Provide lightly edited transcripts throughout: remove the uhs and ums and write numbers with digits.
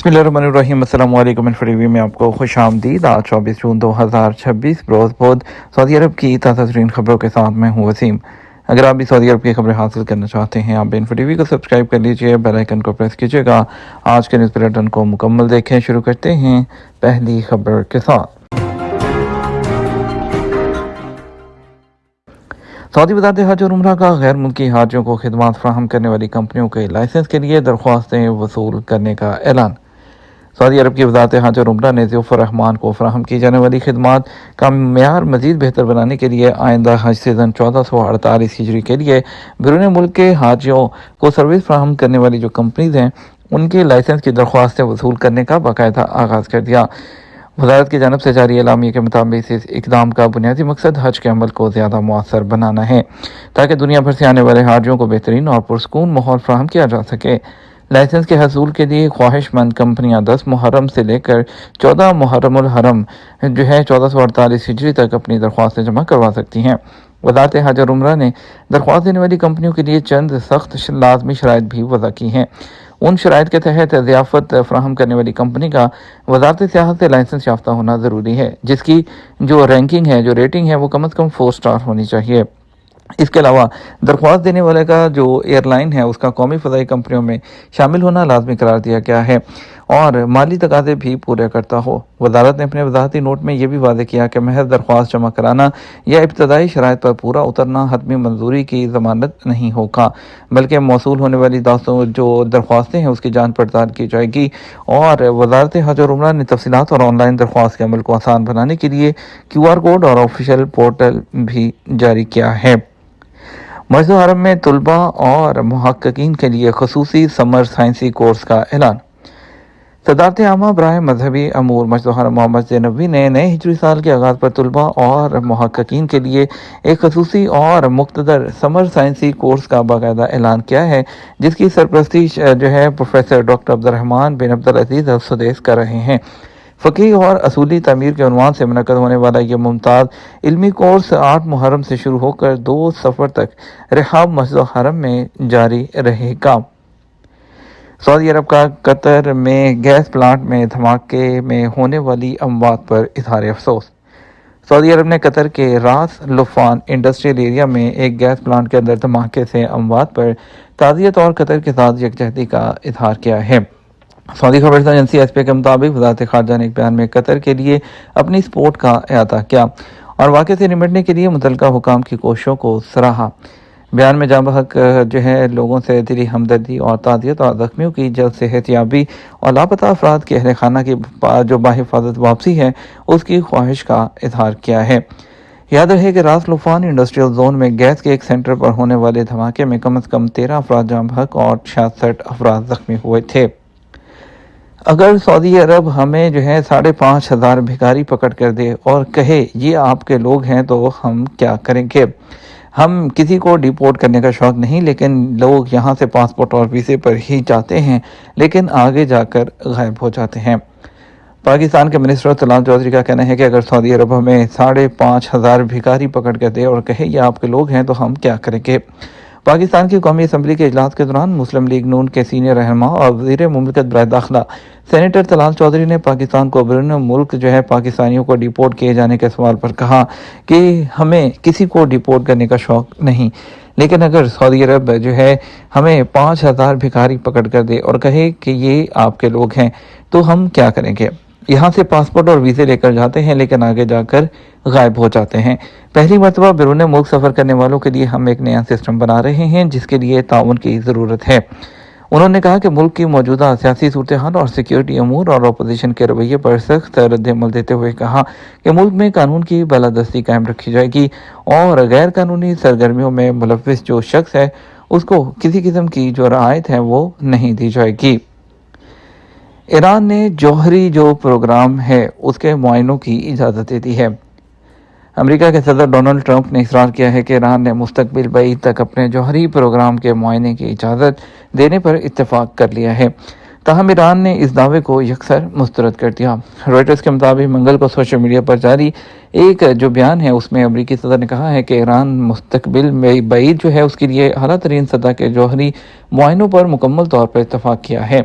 बिस्मिल्लाहिर्रहमानिर्रहीम। अस्सलाम वालेकुम। टीवी में आपको खुश आमदीद। आज 24 जून 2026 रोज़ बहुत सऊदी अरब की ताज़ा तरीन खबरों के साथ मैं हूँ वसीम। अगर आप भी सऊदी अरब की खबरें हासिल करना चाहते हैं, आप इन्फो टीवी को सब्सक्राइब कर लीजिए, बेल आइकन को प्रेस कीजिएगा। आज के न्यूज़ बुलेटिन को मुकम्मल देखें। शुरू करते हैं पहली खबर के साथ। सऊदी वज़ारत हज और उम्रा का गैर मुल्की हाजियों को खिदमात फराहम करने वाली कंपनियों के लाइसेंस के लिए दरख्वास्तें वसूल करने का ऐलान। सऊदी अरब की वज़ारत हज और उम्रा ने ज़ियाफ़ुर रहमान को फराहम की जाने वाली खिदमात का मेयार मज़ीद बेहतर बनाने के लिए आइंदा हज सीज़न 1448 हिजरी के लिए बैरून मुल्क के हाजियों को सर्विस फराहम करने वाली जो कंपनीज़ हैं, उनके लाइसेंस की दरख्वास्तें वसूल करने का बाकायदा आगाज़ कर दिया। वज़ारत की जानब से जारी एलामिया के मुताबिक इस इक़दाम का बुनियादी मकसद हज के अमल को ज़्यादा मुअस्सर बनाना है, ताकि दुनिया भर से आने वाले हाजियों को बेहतरीन और पुरसकून माहौल फराहम किया जा सके। लाइसेंस के हसूल के लिए ख्वाहिशमंद कंपनियां 10 मुहर्रम से लेकर 14 मुहर्रमुल हरम 1448 हिजरी तक अपनी दरख्वास्तें जमा करवा सकती हैं। वज़ारत हज और उम्रा ने दरख्वास्त देने वाली कंपनियों के लिए चंद सख्त लाजमी शराइत भी वज़ा की हैं। उन शराइत के तहत ज़ियाफ़त फराहम करने वाली कंपनी का वज़ारत सियाहत से लाइसेंस याफ्ता होना ज़रूरी है, जिसकी जो रैंकिंग है, जो रेटिंग है, वो कम अज़ कम 4 स्टार होनी चाहिए। इसके अलावा दरख्वास्त देने वाले का जो एयरलाइन है, उसका कौमी फ़ज़ाई कंपनियों में शामिल होना लाजमी करार दिया गया है और माली तकाज़े भी पूरे करता हो। वज़ारत ने अपने वज़ाहती नोट में यह भी वाज़ेह किया कि महज दरख्वास्त जमा कराना या इब्तदाई शराइत पर पूरा उतरना हतमी मंजूरी की ज़मानत नहीं होगा, बल्कि मौसूल होने वाली जो दरख्वास्तें हैं उसकी जांच पड़ताल की जाएगी। और वज़ारत हज और उम्रा ने तफसीलात और ऑनलाइन दरख्वास्त के अमल को आसान बनाने के लिए QR कोड और ऑफिशियल पोर्टल भी जारी किया है। मस्जिद हरम में तुलबा और मुहक्किकीन के लिए खसूसी समर साइंसी कोर्स का ऐलान। सदारत आमा बराए मजहबी अमूर मस्जिद हरम मोहम्मद ज़ैनबी ने नए हिजरी साल के आगाज़ पर तुलबा और मुहक्किकीन के लिए एक खसूसी और मुख्तदर समर साइंसी कोर्स का बाकायदा ऐलान किया है, जिसकी सरपरस्ती प्रोफेसर डॉक्टर अब्दुर्रहमान बिन अब्दुल अज़ीज़ अल सुदैस कर रहे हैं। फ़क़ीह और असूली तामीर के उन्वान से मुनक़्क़द होने वाला यह मुमताज़ इल्मी कोर्स 8 मुहर्रम से शुरू होकर 2 सफ़र तक रिहाब मस्जिद हरम में जारी रहेगा। सऊदी अरब का कतर में गैस प्लांट में धमाके में होने वाली अमवात पर इज़हार अफसोस। सऊदी अरब ने कतर के रास लुफ़ान इंडस्ट्रियल एरिया में एक गैस प्लांट के अंदर धमाके से अमवात पर ताज़ियत और कतर के साथ यकजहती का इज़हार किया है। सऊदी खबरसां एजेंसी SPA के मुताबिक वज़ारत ख़ारजा ने एक बयान में कतर के लिए अपनी सपोर्ट का अहाता किया और वाक़े से निपटने के लिए मुतल्लिका हुकाम की कोशिशों को सराहा। बयान में जाँ बहक लोगों से दिली हमदर्दी और ताज़ियत और ज़ख्मियों की जल्द सेहतयाबी और लापता अफराद के अहल खाना की जो बाहिफाजत वापसी है, उसकी ख्वाहिश का इज़हार किया है। याद रहे कि रास लुफ़ान इंडस्ट्रियल जोन में गैस के एक सेंटर पर होने वाले धमाके में कम अज़ कम 13 अफराद जाँ बहक और 66 अफराद ज़ख्मी हुए थे। अगर सऊदी अरब हमें 5,500 भिखारी पकड़ कर दे और कहे ये आपके लोग हैं, तो हम क्या करेंगे? हम किसी को डिपोर्ट करने का शौक़ नहीं, लेकिन लोग यहाँ से पासपोर्ट और वीज़े पर ही जाते हैं, लेकिन आगे जाकर गायब हो जाते हैं। पाकिस्तान के मिनिस्टर तलाल चौधरी का कहना है कि अगर सऊदी अरब हमें 5,500 भिखारी पकड़ कर दे और कहे ये आपके लोग हैं, तो हम क्या करेंगे? पाकिस्तान की कौमी असम्बली के इजलास के दौरान मुस्लिम लीग नून के सीनियर रहनुमा और वज़ीर मुमलिकत बराए दाखिला सेनेटर तलाल चौधरी ने पाकिस्तान को बैरून मुल्क पाकिस्तानियों को डिपोर्ट किए जाने के सवाल पर कहा कि हमें किसी को डिपोर्ट करने का शौक़ नहीं, लेकिन अगर सऊदी अरब हमें 5,000 भिखारी पकड़ कर दे और कहे कि ये आपके लोग हैं, तो हम क्या करेंगे? यहाँ से पासपोर्ट और वीज़े लेकर जाते हैं, लेकिन आगे जाकर गायब हो जाते हैं। पहली मरतबा बैरून मुल्क सफ़र करने वालों के लिए हम एक नया सिस्टम बना रहे हैं, जिसके लिए ताउन की ज़रूरत है। उन्होंने कहा कि मुल्क की मौजूदा सियासी सूरत हाल और सिक्योरिटी अमूर और अपोजिशन के रवैये पर सख्त रद्द-ए-अमल देते हुए कहा कि मुल्क में कानून की बालादस्ती कायम रखी जाएगी और गैर कानूनी सरगर्मियों में मुलव्विस जो शख्स है, उसको किसी किस्म की जो रियायत है वो नहीं दी जाएगी। ईरान ने जौहरी जो प्रोग्राम है उसके मुआयनों की इजाज़त दे दी है। अमेरिका के सदर डोनाल्ड ट्रंप ने इसरार किया है कि ईरान ने मुस्तकबिल बईद तक अपने जौहरी प्रोग्राम के मुआयने की इजाज़त देने पर इत्तेफाक कर लिया है। ताहम ईरान ने इस दावे को यकसर मुस्तरद कर दिया। रॉयटर्स के मुताबिक मंगल को सोशल मीडिया पर जारी एक जो बयान है, उसमें अमेरिकी सदर ने कहा है कि ईरान मुस्तकबिल में बईद उसके लिए आला तरीन सतह के जौहरी मुआयनों पर मुकम्मल तौर पर इत्तेफाक किया है।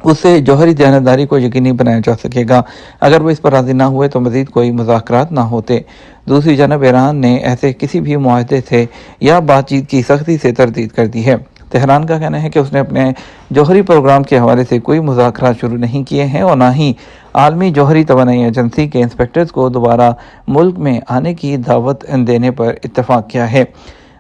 اس سے جوہری دیانتداری کو یقینی بنایا جا سکے گا۔ اگر وہ اس پر راضی نہ ہوئے تو مزید کوئی مذاکرات نہ ہوتے۔ دوسری جانب ایران نے ایسے کسی بھی معاہدے سے یا بات چیت کی سختی سے تردید کر دی ہے۔ تہران کا کہنا ہے کہ اس نے اپنے جوہری پروگرام کے حوالے سے کوئی مذاکرات شروع نہیں کیے ہیں اور نہ ہی عالمی جوہری توانائی ایجنسی کے انسپیکٹرز کو دوبارہ ملک میں آنے کی دعوت دینے پر اتفاق کیا ہے۔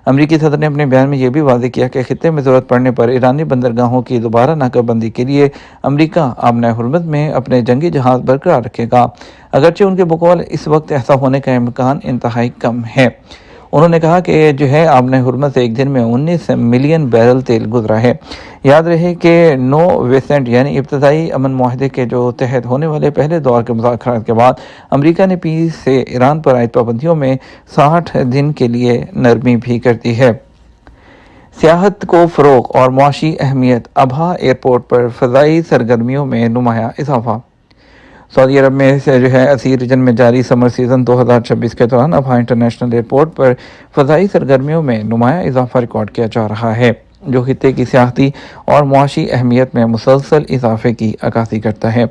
امریکی صدر نے اپنے بیان میں یہ بھی واضح کیا کہ خطے میں ضرورت پڑنے پر ایرانی بندرگاہوں کی دوبارہ ناکہ بندی کے لیے امریکہ آبنۂ حرمت میں اپنے جنگی جہاز برقرار رکھے گا، اگرچہ ان کے بقول اس وقت ایسا ہونے کا امکان انتہائی کم ہے۔ انہوں نے کہا کہ آبنۂ حرمت سے ایک دن میں 19 ملین بیرل تیل گزرا ہے۔ یاد رہے کہ نو ویسنٹ یعنی ابتدائی امن معاہدے کے جو تحت ہونے والے پہلے دور کے مذاکرات کے بعد امریکہ نے 20 سے ایران پر عائد پابندیوں میں 60 دن کے لیے نرمی بھی کر دی ہے۔ سیاحت کو فروغ اور معاشی اہمیت، ابہا ایئرپورٹ پر فضائی سرگرمیوں میں نمایاں اضافہ۔ سعودی عرب میں اسیر ریجن میں جاری سمر سیزن 2026 کے دوران ابہا انٹرنیشنل ایئرپورٹ پر فضائی سرگرمیوں میں نمایاں اضافہ ریکارڈ کیا جا رہا ہے، جو خطے کی سیاحتی اور معاشی اہمیت میں مسلسل اضافے کی عکاسی کرتا ہے۔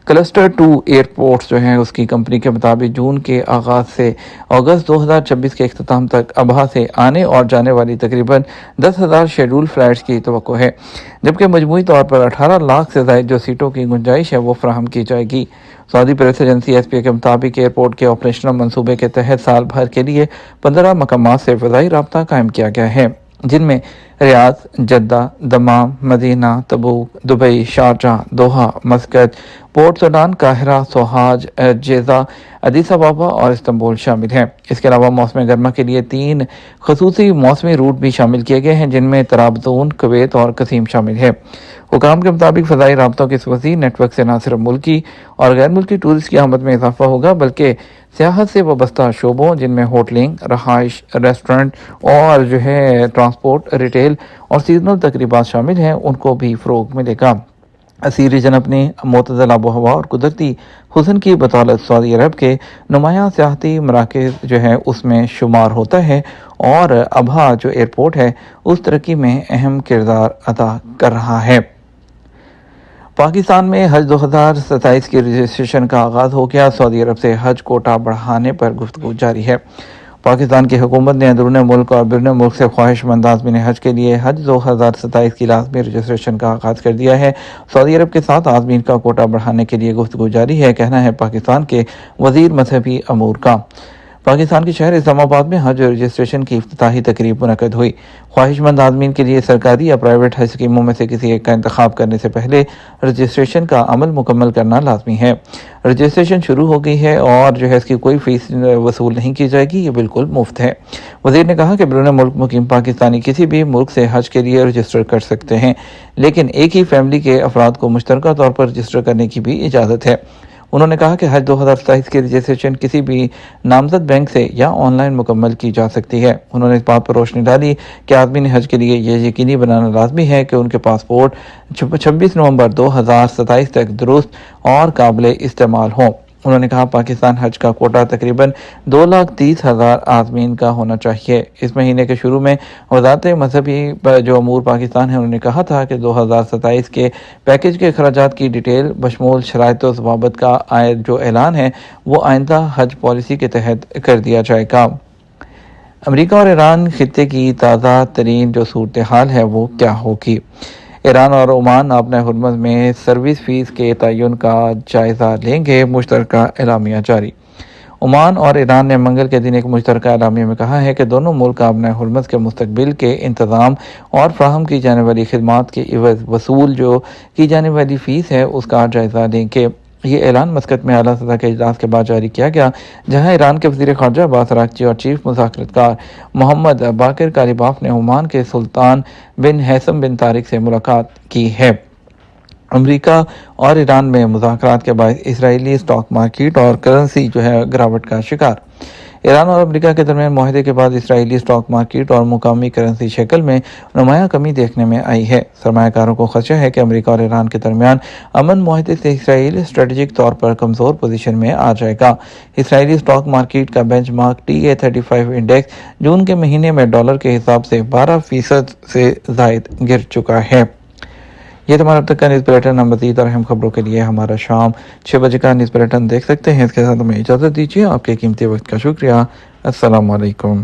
کلسٹر 2 ایئرپورٹس اس کی کمپنی کے مطابق جون کے آغاز سے اگست 2026 کے اختتام تک ابہا سے آنے اور جانے والی تقریباً 10,000 شیڈول فلائٹس کی توقع ہے، جبکہ مجموعی طور پر 18 لاکھ سے زائد جو سیٹوں کی گنجائش ہے وہ فراہم کی جائے گی۔ سعودی پریس ایجنسی SPA کے مطابق ایئرپورٹ کے آپریشنل منصوبے کے تحت سال بھر کے لیے 15 مقامات سے فضائی رابطہ قائم کیا گیا ہے، جن میں Riyadh, Jeddah, Dammam, Medina, Tabuk, Dubai, Sharjah, Doha, Muscat, Port Sudan, قاہرہ، سوہاج، جیزہ، ادیس ابابا اور استنبول شامل ہیں۔ اس کے علاوہ موسم گرما کے لیے 3 خصوصی موسمی روٹ بھی شامل کیے گئے ہیں، جن میں طرابزون، کویت اور قصیم شامل ہے۔ حکام کے مطابق فضائی رابطوں کے اس وسیع نیٹ ورک سے نہ صرف ملکی اور غیر ملکی ٹورسٹ کی آمد میں اضافہ ہوگا، بلکہ سیاحت سے وابستہ شعبوں جن میں ہوٹلنگ، رہائش، ریسٹورنٹ اور ٹرانسپورٹ، ریٹیل اور سیزنل تقریبات شامل ہیں، ان کو بھی فروغ ملے گا۔ اسیر ریجن اپنی معتدل آب و ہوا اور قدرتی حسن کی بدولت سعودی عرب کے نمایاں سیاحتی مراکز اس میں شمار ہوتا ہے اور ابہا ایئرپورٹ ہے اس ترقی میں اہم کردار ادا کر رہا ہے۔ پاکستان میں حج 2027 کی رجسٹریشن کا آغاز ہو گیا۔ سعودی عرب سے حج کوٹا بڑھانے پر گفتگو جاری ہے۔ پاکستان کی حکومت نے اندرون ملک اور بیرون ملک سے خواہش مند عازمین حج کے لیے حج 2027 کی لازمی رجسٹریشن کا آغاز کر دیا ہے۔ سعودی عرب کے ساتھ عازمین کا کوٹا بڑھانے کے لیے گفتگو جاری ہے، کہنا ہے پاکستان کے وزیر مذہبی امور کا۔ پاکستان کے شہر اسلام آباد میں حج رجسٹریشن کی افتتاحی تقریب منعقد ہوئی۔ خواہش مند عازمین کے لیے سرکاری یا پرائیویٹ حج اسکیموں میں سے کسی ایک کا انتخاب کرنے سے پہلے رجسٹریشن کا عمل مکمل کرنا لازمی ہے۔ رجسٹریشن شروع ہو گئی ہے اور اس کی کوئی فیس وصول نہیں کی جائے گی، یہ بالکل مفت ہے۔ وزیر نے کہا کہ بیرون ملک مقیم پاکستانی کسی بھی ملک سے حج کے لیے رجسٹر کر سکتے ہیں، لیکن ایک ہی فیملی کے افراد کو مشترکہ طور پر رجسٹر کرنے کی بھی اجازت ہے۔ انہوں نے کہا کہ حج 2027 کی رجسٹریشن کسی بھی نامزد بینک سے یا آن لائن مکمل کی جا سکتی ہے۔ انہوں نے اس بات پر روشنی ڈالی کہ عازمین حج کے لیے یہ یقینی بنانا لازمی ہے کہ ان کے پاسپورٹ 26 نومبر 2027 تک درست اور قابل استعمال ہوں۔ انہوں نے کہا پاکستان حج کا کوٹا تقریباً 2,30,000 عازمین کا ہونا چاہیے۔ اس مہینے کے شروع میں وزارت مذہبی امور پاکستان ہے، انہوں نے کہا تھا کہ 2027 کے پیکیج کے اخراجات کی ڈیٹیل بشمول شرائط و ضوابط کا اعلان ہے وہ آئندہ حج پالیسی کے تحت کر دیا جائے گا۔ امریکہ اور ایران خطے کی تازہ ترین صورتحال ہے وہ کیا ہوگی؟ ایران اور عمان اپنے حرمت میں سروس فیس کے تعین کا جائزہ لیں گے، مشترکہ اعلامیہ جاری۔ عمان اور ایران نے منگل کے دن ایک مشترکہ اعلامیہ میں کہا ہے کہ دونوں ملک اپنے حرمت کے مستقبل کے انتظام اور فراہم کی جانے والی خدمات کے عوض وصول کی جانے والی فیس ہے اس کا جائزہ لیں گے۔ یہ اعلان مسقط میں اعلیٰ سطح کے اجلاس کے بعد جاری کیا گیا، جہاں ایران کے وزیر خارجہ عباس اراغچی اور چیف مذاکرات کار محمد باقر کالیباف نے عمان کے سلطان بن حیثم بن طارق سے ملاقات کی ہے۔ امریکہ اور ایران میں مذاکرات کے باعث اسرائیلی اسٹاک مارکیٹ اور کرنسی گراوٹ کا شکار۔ ایران اور امریکہ کے درمیان معاہدے کے بعد اسرائیلی اسٹاک مارکیٹ اور مقامی کرنسی شکل میں نمایاں کمی دیکھنے میں آئی ہے۔ سرمایہ کاروں کو خدشہ ہے کہ امریکہ اور ایران کے درمیان امن معاہدے سے اسرائیل اسٹریٹجک طور پر کمزور پوزیشن میں آ جائے گا۔ اسرائیلی اسٹاک مارکیٹ کا بینچ مارک TA35 انڈیکس جون کے مہینے میں ڈالر کے حساب سے 12% سے زائد گر چکا ہے۔ یہ تمہارا اب تک کا نیوز بلیٹن. مزید اور اہم خبروں کے لیے ہمارا شام 6 بجے کا نیوز بلیٹن دیکھ سکتے ہیں. اس کے ساتھ ہمیں اجازت دیجیے. آپ کے قیمتی وقت کا شکریہ. السلام علیکم.